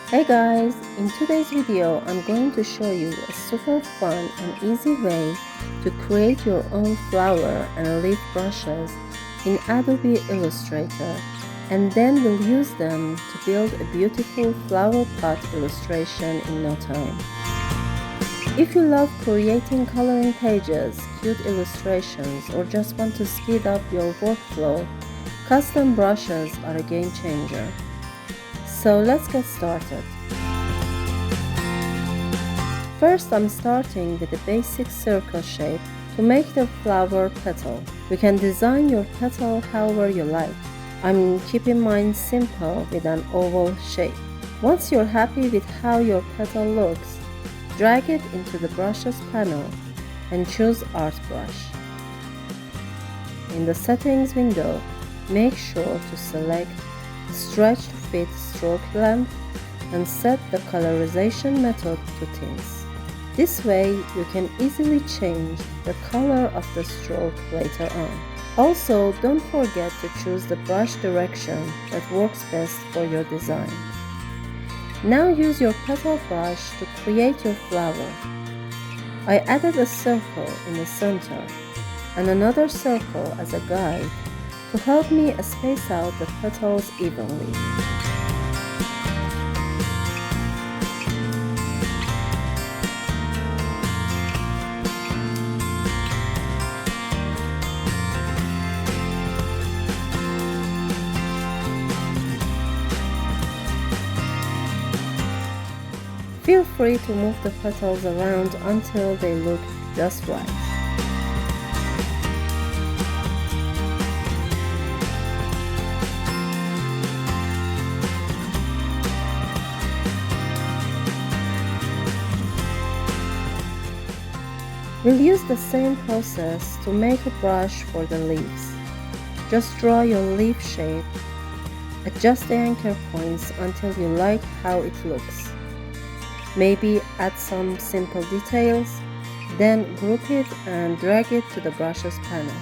Hey guys, in today's video I'm going to show you a super fun and easy way to create your own flower and leaf brushes in Adobe Illustrator, and then we'll use them to build a beautiful flower pot illustration in no time. If you love creating coloring pages, cute illustrations, or just want to speed up your workflow, custom brushes are a game changer. So let's get started. First, I'm starting with a basic circle shape to make the flower petal. You can design your petal however you like. I'm keeping mine simple with an oval shape. Once you're happy with how your petal looks, drag it into the brushes panel and choose Art Brush. In the settings window, make sure to select Stretch to fit stroke length and set the colorization method to tints. This way you can easily change the color of the stroke later on. Also, don't forget to choose the brush direction that works best for your design. Now use your petal brush to create your flower. I added a circle in the center and another circle as a guide to help me space out the petals evenly. Feel free to move the petals around until they look just right. We'll use the same process to make a brush for the leaves. Just draw your leaf shape, adjust the anchor points until you like how it looks. Maybe add some simple details, then group it and drag it to the brushes panel.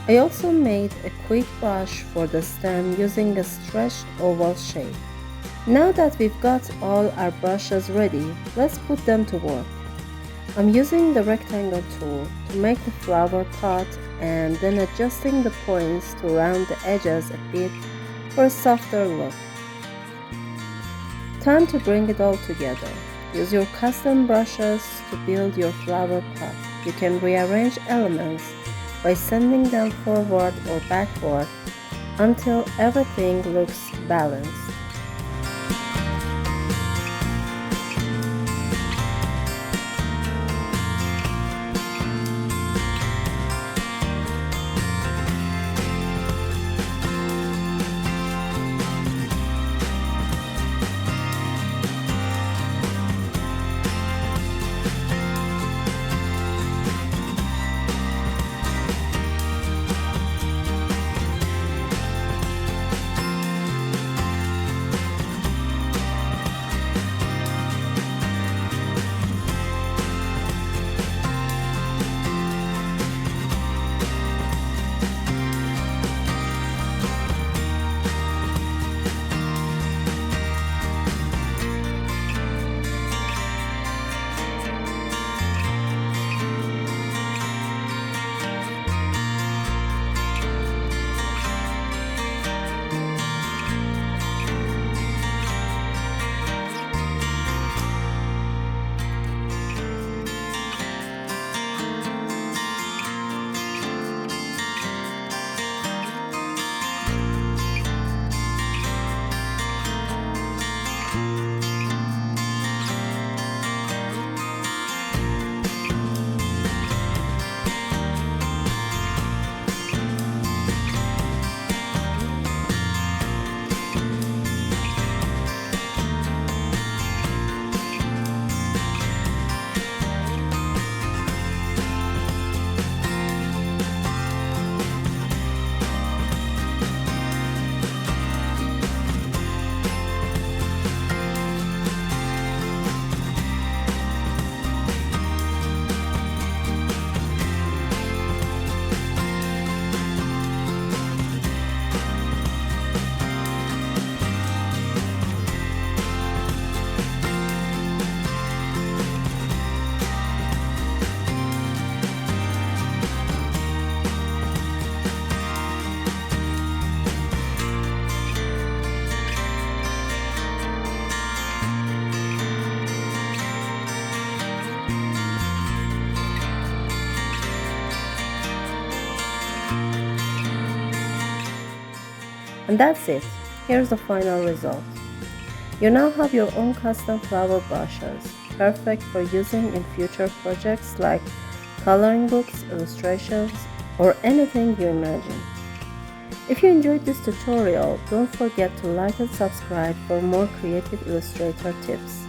I also made a quick brush for the stem using a stretched oval shape. Now that we've got all our brushes ready, let's put them to work. I'm using the rectangle tool to make the flower pot and then adjusting the points to round the edges a bit for a softer look. Time to bring it all together. Use your custom brushes to build your flower pot. You can rearrange elements by sending them forward or backward until everything looks balanced. And that's it. Here's the final result. You now have your own custom flower brushes, perfect for using in future projects like coloring books, illustrations, or anything you imagine. If you enjoyed this tutorial, don't forget to like and subscribe for more creative Illustrator tips.